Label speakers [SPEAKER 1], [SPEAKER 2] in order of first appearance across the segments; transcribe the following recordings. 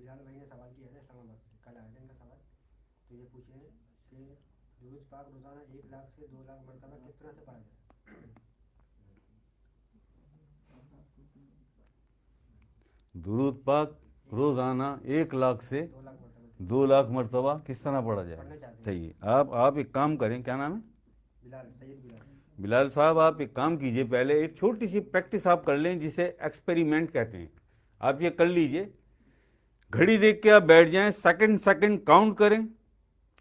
[SPEAKER 1] बिलाल भाई ने सवाल किया था इस्लामाबाद से, कल आया था इनका सवाल। तो ये पूछ रहे हैं कि दुरूद पाक रोज़ाना 1 लाख से 2 लाख मरतबा किस तरह से पढ़ा जाए।
[SPEAKER 2] दुरूद पाक रोज़ाना 1 लाख से
[SPEAKER 1] 2 लाख मरतबा
[SPEAKER 2] 2 लाख मरतबा किस तरह पढ़ा जाए।
[SPEAKER 1] पढ़ना चाहते हैं।
[SPEAKER 2] चाहिए आप एक काम करें, क्या नाम है?
[SPEAKER 1] बिलाल, सैयद बिलाल।
[SPEAKER 2] बिलाल साहब, आप एक काम कीजिए, पहले एक छोटी सी प्रैक्टिस आप कर लें जिसे एक्सपेरिमेंट कहते हैं। आप ये कर लीजिए, घड़ी देख के आप बैठ जाएं, सेकंड सेकंड काउंट करें,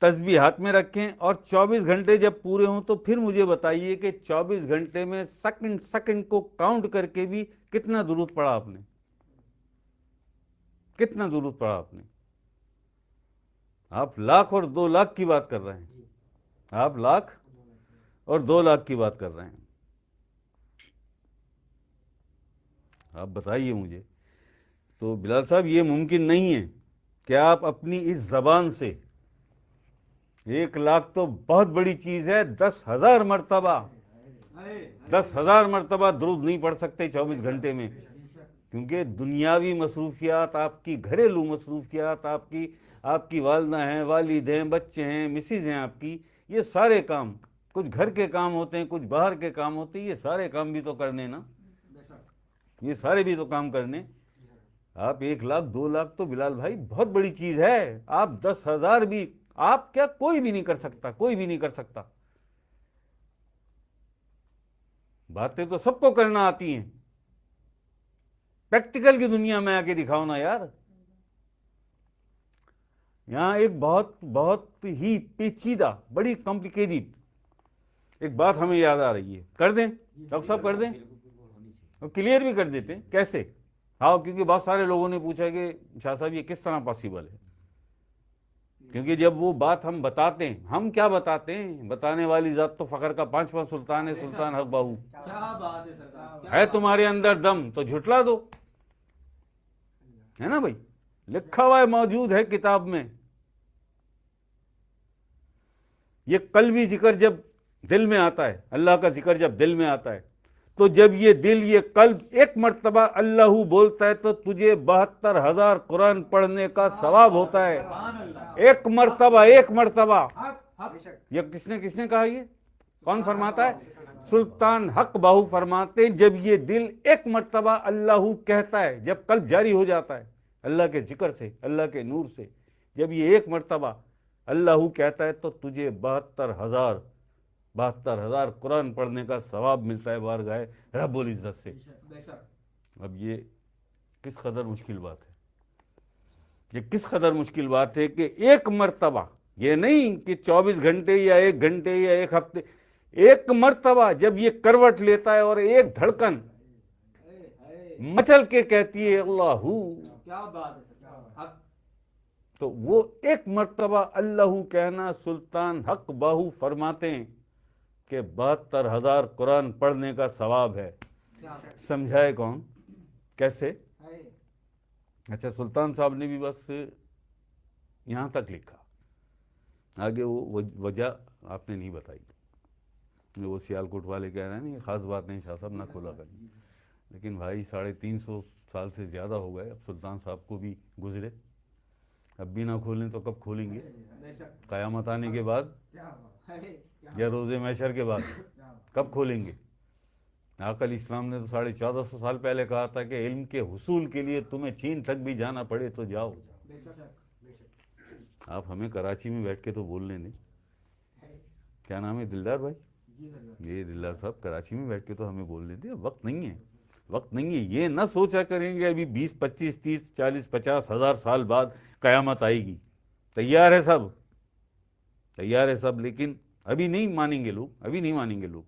[SPEAKER 2] तस्बीह हाथ में रखें और 24 घंटे जब पूरे हों तो फिर मुझे बताइए कि 24 घंटे में सेकंड सेकंड को काउंट करके भी कितना दुरूद पढ़ा आपने, कितना दुरूद पढ़ा आपने। आप लाख और 2 लाख की बात कर रहे हैं, आप लाख और 2 लाख की बात कर रहे हैं। आप बताइए मुझे। तो बिलाल साहब, ये मुमकिन नहीं है कि आप अपनी इस जबान से 1 लाख तो बहुत बड़ी चीज है, 10,000 मरतबा 10,000 मरतबा दुरूद नहीं पढ़ सकते 24 घंटे में, क्योंकि दुनियावी मसरूफियात, आपकी घरेलू मसरूफियात, आपकी वालदा हैं, वालिद हैं, बच्चे हैं, मिसिज हैं आपकी, ये सारे काम, कुछ घर के काम होते हैं, कुछ बाहर के काम होते हैं, ये सारे काम भी तो करने ना, ये सारे भी तो काम करने। आप 1 लाख 2 लाख तो बिलाल भाई बहुत बड़ी चीज है, आप 10,000 भी, आप क्या, कोई भी नहीं कर सकता, कोई भी नहीं कर सकता। बातें तो सबको करना आती हैं, प्रैक्टिकल की दुनिया में आके दिखाओ ना यार। यहां एक बहुत बहुत ही पेचीदा, बड़ी कॉम्प्लिकेटेड एक बात हमें याद आ रही है, कर दें डॉक्टर साहब, कर दें और क्लियर भी कर देते हैं। कैसे? हाँ, क्योंकि बहुत सारे लोगों ने पूछा कि शाह साहब ये किस तरह पॉसिबल है, क्योंकि जब वो बात हम बताते हैं, हम क्या बताते हैं, बताने वाली जात तो फखर का 5वां सुल्तान है, सुल्तान हक बाहू।
[SPEAKER 3] क्या बात है सरकार,
[SPEAKER 2] है तुम्हारे अंदर दम तो झुटला दो, है ना भाई, लिखा हुआ है, मौजूद है किताब में। ये कल्बी जिक्र जब दिल में आता है, अल्लाह का जिक्र जब दिल में आता है, तो जब ये दिल, ये कल्ब एक मर्तबा अल्लाहू बोलता है तो तुझे 72,000 कुरान पढ़ने का सवाब होता है। एक मर्तबा, एक मर्तबा। ये किसने किसने कहा? ये कौन फरमाता है? सुल्तान हक बाहू फरमाते हैं, जब ये दिल एक मर्तबा अल्लाहू कहता है, जब कल्ब जारी हो जाता है अल्लाह के जिक्र से, अल्लाह के नूर से, जब ये एक मर्तबा अल्लाहू कहता है तो तुझे 72,000 कुरान पढ़ने का सवाब मिलता है बारगाह रब्बुल इज्जत से। अब ये किस कदर मुश्किल बात है, ये किस कदर मुश्किल बात है कि एक मर्तबा, ये नहीं कि 24 घंटे या 1 घंटे या 1 हफ्ते, एक मर्तबा जब ये करवट लेता है और एक धड़कन मचल के कहती है अल्लाहू,
[SPEAKER 3] क्या बात है सरकार।
[SPEAKER 2] तो वो एक मर्तबा अल्लाहू कहना, सुल्तान हक बाहू फरमाते हैं कि 72,000 कुरान पढ़ने का सवाब है। समझाए कौन, कैसे? अच्छा, सुल्तान साहब ने भी बस यहां तक लिखा, आगे वो वजह आपने नहीं बताई। वो सियालकोट वाले कह रहे हैं नहीं, खास बात नहीं शाह साहब, ना खोला करें, लेकिन भाई 350 साल से ज़्यादा हो गए, अब सुल्तान साहब को भी गुजरे, अब भी ना खोलें तो कब खोलेंगे? क़यामत आने के बाद या रोज़े महशर के बाद कब खोलेंगे? आकल इस्लाम ने तो 1450 साल पहले कहा था कि इल्म के हुसूल के लिए तुम्हें चीन तक भी जाना पड़े तो जाओ। आप हमें कराची में बैठ के तो बोल लें, क्या नाम है दिलदार भाई, ये दिलदार साहब, कराची में बैठ के तो हमें बोल लेते, वक्त नहीं है, वक्त नहीं है। ये ना सोचा करेंगे अभी 20, 25, 30, 40, 50,000 साल बाद क़यामत आएगी। तैयार है सब, तैयार है सब, लेकिन अभी नहीं मानेंगे लोग, अभी नहीं मानेंगे लोग,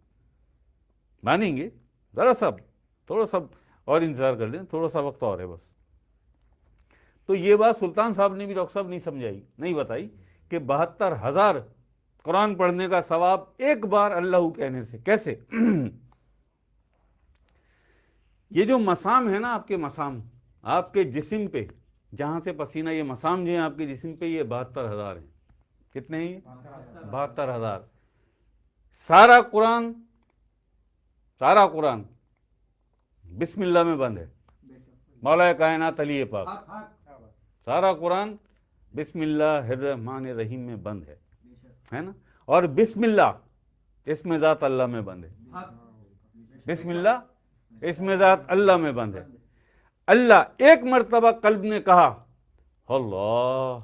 [SPEAKER 2] मानेंगे ज़रा सा, थोड़ा सा और इंतज़ार कर लें, थोड़ा सा वक्त और है बस। तो ये बात सुल्तान साहब ने भी डॉक्टर साहब नहीं समझाई, नहीं बताई कि 72,000 कुरान पढ़ने का सवाब एक बार अल्लाह कहने से। कैसे? ये जो मसाम है ना, आपके मसाम, आपके जिस्म पे जहां से पसीना, ये मसाम जो है आपके जिस्म पे, ये 72,000 है। कितने हैं? 72,000। सारा कुरान, सारा कुरान बिस्मिल्लाह में बंद है, मौला कायनात अली पाक। सारा कुरान बिस्मिल्लाहिर्रहमानिर्रहीम में बंद है ना। और बिस्मिल्लाह इसमें ज़ात अल्लाह में बंद है। बिस्मिल्लाह इसमें ज़ात अल्लाह में बंद है। अल्लाह एक मर्तबा कल्ब ने कहा अल्लाह,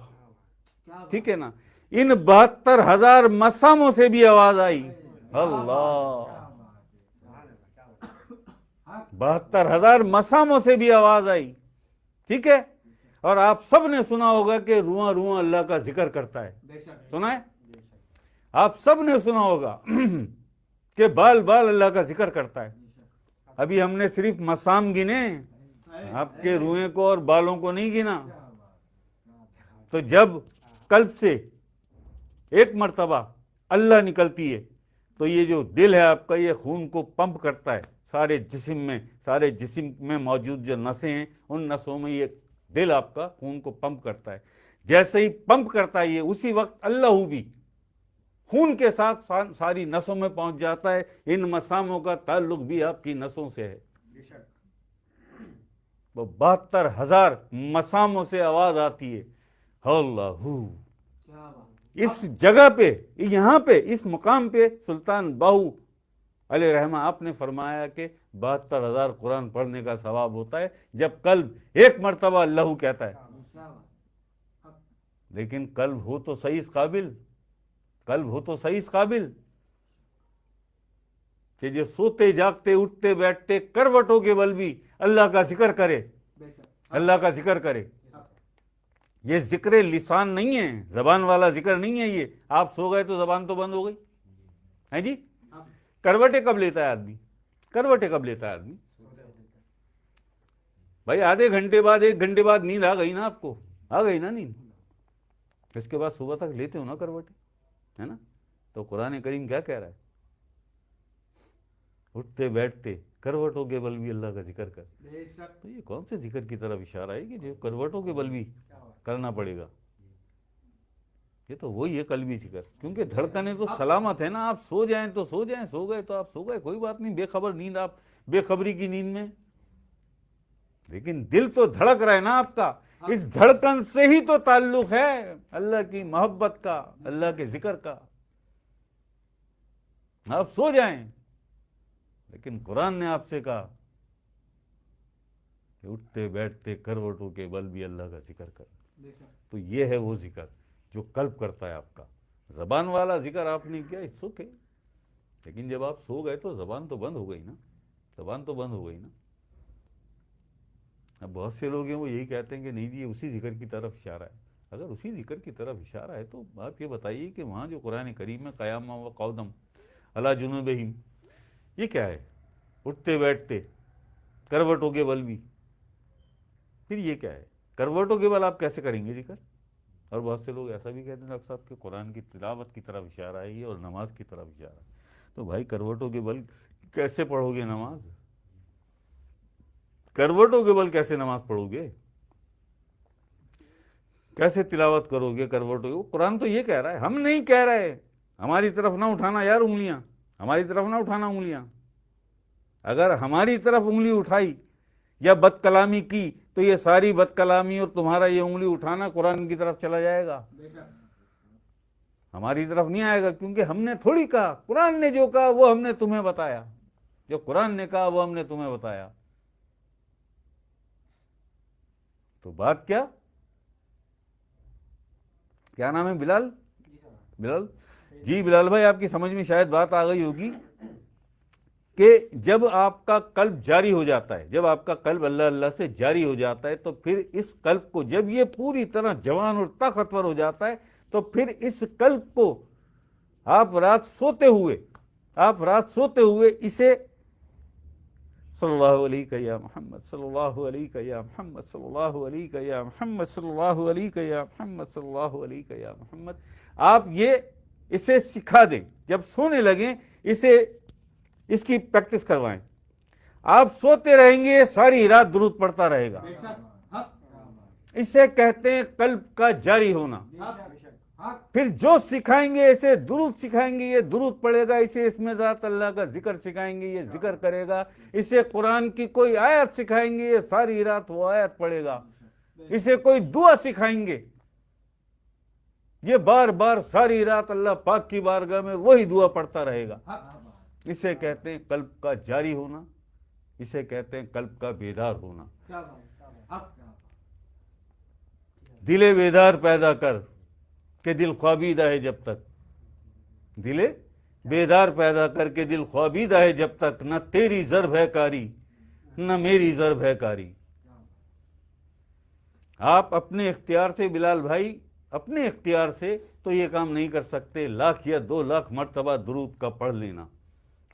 [SPEAKER 2] ठीक है ना, इन 72,000 मसामों से भी आवाज आई अल्लाह। 72,000 मसामों से भी आवाज आई, ठीक है। और आप सब ने सुना होगा कि रुआ रुआ अल्लाह का जिक्र करता है, सुना है? आप सब ने सुना होगा कि बाल बाल अल्लाह का जिक्र करता है। अभी हमने सिर्फ मसाम गिने, आपके रुए को और बालों को नहीं गिना। तो जब कल्ब से एक मर्तबा अल्लाह निकलती है तो ये जो दिल है आपका, ये खून को पंप करता है सारे जिस्म में। सारे जिस्म में मौजूद जो नसें हैं, उन नसों में ये दिल आपका खून को पंप करता है। जैसे ही पंप करता है ये, उसी वक्त अल्लाह भी खून के साथ सारी नसों में पहुंच जाता है। इन मसामों का ताल्लुक भी आपकी नसों से है। वो 72,000 मसामों से आवाज आती है अल्लाहू। इस जगह पे, यहाँ पे, इस मुकाम पे सुल्तान बाहू अलैहि रहमा आपने फरमाया कि 72,000 कुरान पढ़ने का सवाब होता है जब कल्ब एक मर्तबा अल्लाहू कहता है। लेकिन कल्ब हो तो सही इस काबिल, कल्ब हो तो सही इस काबिल कि जो सोते जागते उठते बैठते करवटों के बल भी अल्लाह का जिक्र करे, अल्लाह का जिक्र करे। ये जिक्र लिसान नहीं है, जबान वाला जिक्र नहीं है। ये आप सो गए तो जबान तो बंद हो गई है जी। करवटे कब लेता है आदमी? करवटे कब लेता है आदमी? भाई आधे घंटे बाद, 1 घंटे बाद नींद आ गई ना आपको, आ गई ना नींद, इसके बाद सुबह तक लेते हो ना करवटे, है ना। तो कुरान करीम क्या कह रहा है? उठते बैठते करवटों के बल भी अल्लाह का जिक्र कर। तो ये कौन से जिक्र की तरफ इशारा है कि जो करवटों के बल भी करना पड़ेगा? ये तो वही है कल्बी जिक्र, क्योंकि धड़कने तो सलामत है ना। आप सो जाएं तो सो जाएं, सो गए तो आप सो गए, कोई बात नहीं, बेखबर नींद, आप बेखबरी की नींद में। लेकिन दिल तो धड़क रहा है ना आपका, इस धड़कन से ही तो ताल्लुक है अल्लाह की मोहब्बत का, अल्लाह के जिक्र का। आप सो जाएं, लेकिन कुरान ने आपसे कहा कि उठते बैठते करवटों के बल भी अल्लाह का जिक्र कर। तो ये है वो जिक्र जो कल्ब करता है आपका। जबान वाला जिक्र आपने किया, इट्स ओके, लेकिन जब आप सो गए तो जबान तो बंद हो गई ना, जबान तो बंद हो गई ना। अब बहुत से लोग हैं वो यही कहते हैं कि नहीं जी ये उसी जिक्र की तरफ इशारा है। अगर उसी जिक्र की तरफ इशारा है तो आप ये बताइए कि वहाँ जो कुरान करीम में क़याम व क़ौदम अला जुनूबिहिम, ये क्या है? उठते बैठते करवटों के बल भी, फिर ये क्या है? करवटों के बल आप कैसे करेंगे जिक्र? और बहुत से लोग ऐसा भी कहते हैं डॉक्टर साहब कि कुरान की तिलावत की तरफ इशारा है ये और नमाज की तरफ इशारा है। तो भाई करवटों के बल कैसे पढ़ोगे नमाज? करवटों के बल कैसे नमाज पढ़ोगे? कैसे तिलावत करोगे करवटों? कुरान तो ये कह रहा है, हम नहीं कह रहे। हमारी तरफ ना उठाना यार उंगलियां, हमारी तरफ ना उठाना उंगलियां। अगर हमारी तरफ उंगली उठाई या बदकलामी की तो ये सारी बदकलामी और तुम्हारा ये उंगली उठाना कुरान की तरफ चला जाएगा, हमारी तरफ नहीं आएगा। क्योंकि हमने थोड़ी कहा, कुरान ने जो कहा वो हमने तुम्हें बताया, जो कुरान ने कहा वो हमने तुम्हें बताया। तो बात क्या नाम है? बिलाल? बिलाल जी, बिलाल भाई आपकी समझ में शायद बात आ गई होगी कि जब आपका कल्ब जारी हो जाता है, जब आपका कल्ब अल्लाह अल्लाह से जारी हो जाता है, तो फिर इस कल्ब को जब ये पूरी तरह जवान और ताकतवर हो जाता है, तो फिर इस कल्ब को आप रात सोते हुए इसे सल्लल्लाहु अलैहि या मोहम्मद, सल्लल्लाहु अलैहि या मोहम्मद, सल्लल्लाहु अलैहि या मोहम्मद, सल्लल्लाहु अलैहि या मोहम्मद, सल्लल्लाहु अलैहि या मोहम्मद, आप ये इसे सिखा दें। जब सोने लगें इसकी प्रैक्टिस करवाएं। आप सोते रहेंगे, सारी रात दुरूद पढ़ता रहेगा। इसे कहते हैं कल्ब का जारी होना। फिर जो सिखाएंगे, इसे दुरूद सिखाएंगे, ये दुरूद पढ़ेगा। इसे इसमें ज़ात अल्लाह का जिक्र सिखाएंगे, ये जिक्र करेगा। इसे कुरान की कोई आयत सिखाएंगे, ये सारी रात वो आयत पढ़ेगा। इसे कोई दुआ सिखाएंगे, ये बार बार सारी रात अल्लाह पाक की बारगाह में वही दुआ पढ़ता रहेगा।
[SPEAKER 3] हक
[SPEAKER 2] इसे कहते हैं कल्ब का जारी होना, इसे कहते हैं कल्ब का बेदार होना।
[SPEAKER 3] क्या बात है हक
[SPEAKER 2] दिले बेदार पैदा कर के दिल ख्वाबीदा है जब तक, दिले बेदार पैदा करके दिल ख्वाबीदा है जब तक, न तेरी ज़र्ब है कारी न मेरी ज़र्ब है कारी। आप अपने इख्तियार से बिलाल भाई, अपने इख्तियार से तो ये काम नहीं कर सकते। 1,00,000 या 2,00,000 मरतबा दुरूद का पढ़ लेना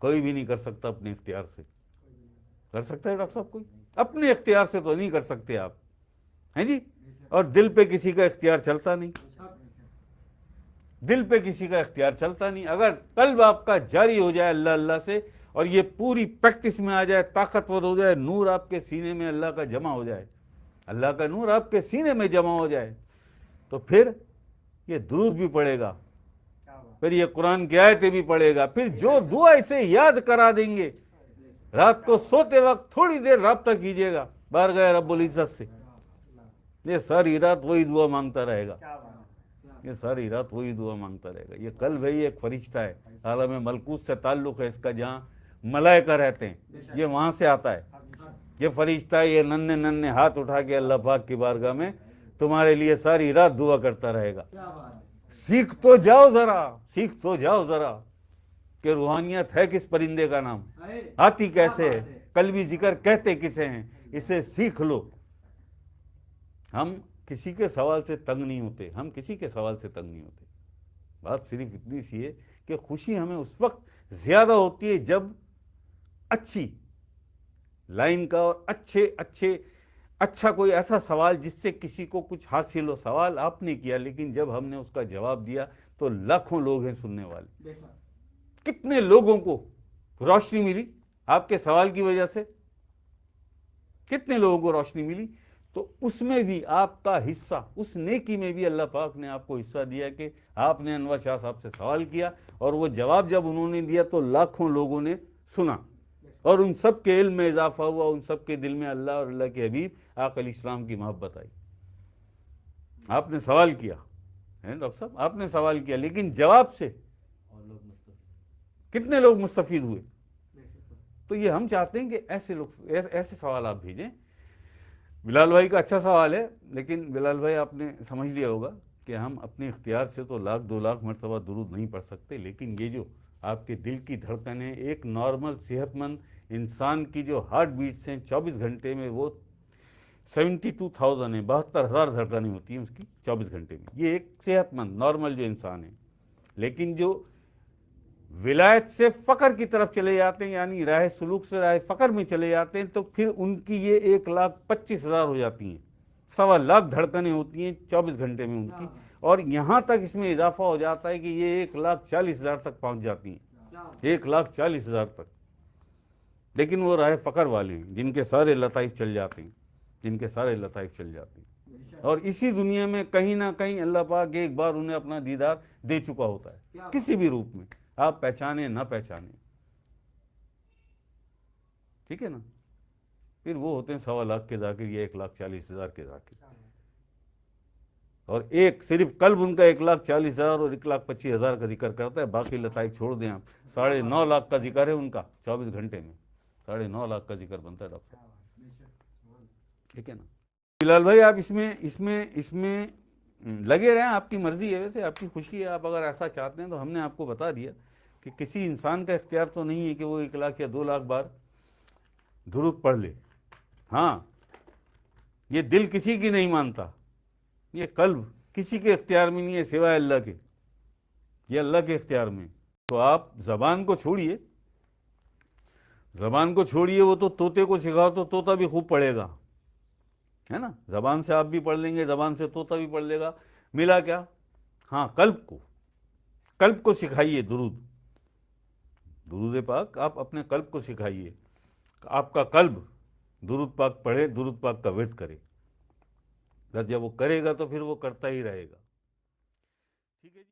[SPEAKER 2] कोई भी नहीं कर सकता अपने इख्तियार से। कर सकता है डॉक्टर साहब कोई? अपने इख्तियार से तो नहीं कर सकते आप, हैं जी। और दिल पे किसी का इख्तियार चलता नहीं, दिल पे किसी का इख्तियार चलता नहीं। अगर कल्ब आपका जारी हो जाए अल्लाह अल्लाह से और ये पूरी प्रैक्टिस में आ जाए, ताकतवर हो जाए, नूर आपके सीने में अल्लाह का जमा हो जाए, अल्लाह का नूर आपके सीने में जमा हो जाए, तो फिर ये दुरूद भी पढ़ेगा, फिर ये कुरान की आयतें भी पढ़ेगा, फिर जो दुआ इसे याद करा देंगे। रात को सोते वक्त थोड़ी देर राब्ता कीजिएगा बारगाह रब्बुल इज्जत से, ये सारी रात वही दुआ मांगता रहेगा, ये सारी रात वही दुआ मांगता रहेगा। ये कल्ब है, ये एक फरिश्ता है, आलम मलकूत से ताल्लुक़ है इसका, जहाँ मलाइका रहते हैं, ये वहाँ से आता है। ये फरिश्ता है, ये नन्हे नन्हे हाथ उठा के अल्लाह पाक की बारगाह में तुम्हारे लिए सारी रात दुआ करता रहेगा।
[SPEAKER 3] क्या बात है
[SPEAKER 2] सीख तो जाओ जरा, सीख तो जाओ जरा कि रूहानियत है किस परिंदे का नाम,
[SPEAKER 3] अरे,
[SPEAKER 2] आती कैसे
[SPEAKER 3] क्या
[SPEAKER 2] है,
[SPEAKER 3] बात है।
[SPEAKER 2] कल्बी जिक्र कहते किसे हैं, इसे सीख लो। हम किसी के सवाल से तंग नहीं होते, हम किसी के सवाल से तंग नहीं होते। बात सिर्फ इतनी सी है कि खुशी हमें उस वक्त ज्यादा होती है जब अच्छी लाइन का और अच्छा कोई ऐसा सवाल जिससे किसी को कुछ हासिल हो। सवाल आपने किया लेकिन जब हमने उसका जवाब दिया तो लाखों लोग हैं सुनने वाले।
[SPEAKER 3] देखो
[SPEAKER 2] कितने लोगों को रोशनी मिली आपके सवाल की वजह से, कितने लोगों को रोशनी मिली। तो उसमें भी आपका हिस्सा, उस नेकी में भी अल्लाह पाक ने आपको हिस्सा दिया कि आपने अनवर शाह साहब से सवाल किया और वो जवाब जब उन्होंने दिया तो लाखों लोगों ने सुना और उन सब के इल्म में इजाफा हुआ, उन सब के दिल में अल्लाह और अल्लाह के हबीब आक़िल इस्लाम की मोहब्बत आई। आपने सवाल किया है डॉक्टर साहब, आपने सवाल किया लेकिन जवाब से कितने लोग मुस्तफीद हुए। तो ये हम चाहते हैं कि ऐसे लोग ऐसे सवाल आप भेजें। बिलाल भाई का अच्छा सवाल है, लेकिन बिलाल भाई आपने समझ लिया होगा कि हम अपने इख्तियार से तो 1,00,000 2,00,000 मरतबा दुरूद नहीं पढ़ सकते, लेकिन ये जो आपके दिल की धड़कनें, एक नॉर्मल सेहतमंद इंसान की जो हार्ट बीट्स हैं 24 घंटे में वो 72,000 है, 72,000 धड़कनें होती हैं उसकी 24 घंटे में। ये एक सेहतमंद नॉर्मल जो इंसान है। लेकिन जो विलायत से फ़क्र की तरफ चले जाते हैं, यानी राह सुलूक से राह फ़क्र में चले जाते हैं, तो फिर उनकी ये 1,25,000 हो जाती हैं, 1,25,000 धड़कनें होती हैं 24 घंटे में उनकी। और यहाँ तक इसमें इजाफा हो जाता है कि ये 1,40,000 तक पहुँच जाती हैं, 1,40,000 तक। लेकिन वो राह फ़क्र वाले हैं जिनके सारे लताइफ चल जाते हैं, जिनके सारे लताइफ चल जाते हैं। और इसी दुनिया में कहीं ना कहीं अल्लाह पाक एक बार उन्हें अपना दीदार दे चुका होता है, किसी भी रूप में, आप पहचाने ना पहचाने, ठीक है ना। फिर वो होते हैं 1,25,000 के जाकिर या 1,40,000 के जाकिर। और एक सिर्फ कल्ब उनका 1,40,000 और 1,25,000 का जिक्र करता है, बाकी लताइफ छोड़ दें आप। 9.5 का जिक्र है उनका 24 घंटे में, 9.5 का जिक्र बनता है डॉक्टर, ठीक है ना। बिलाल भाई आप इसमें लगे रहें, आपकी मर्जी है, वैसे आपकी खुशी है। आप अगर ऐसा चाहते हैं तो हमने आपको बता दिया कि किसी इंसान का इख्तियार तो नहीं है कि वो 1,00,000 या 2,00,000 बार दुरूद पढ़ ले। हाँ, ये दिल किसी की नहीं मानता, ये कल्ब किसी के इख्तियार में नहीं है सिवाय अल्लाह के, ये अल्लाह के इख्तियार में। तो आप ज़बान को छोड़िए, ज़बान को छोड़िए, वो तो तोते को सिखाओ तो तोता भी खूब पढ़ेगा, है ना। ज़बान से आप भी पढ़ लेंगे, ज़बान से तोता भी पढ़ लेगा, मिला क्या। हाँ, कल्ब को सिखाइए दुरूद पाक, आप अपने कल्ब को सिखाइए, आपका कल्ब दुरूद पाक पढ़े, दुरूद पाक का विर्द करे। बस जब वो करेगा तो फिर वो करता ही रहेगा, ठीक है जी।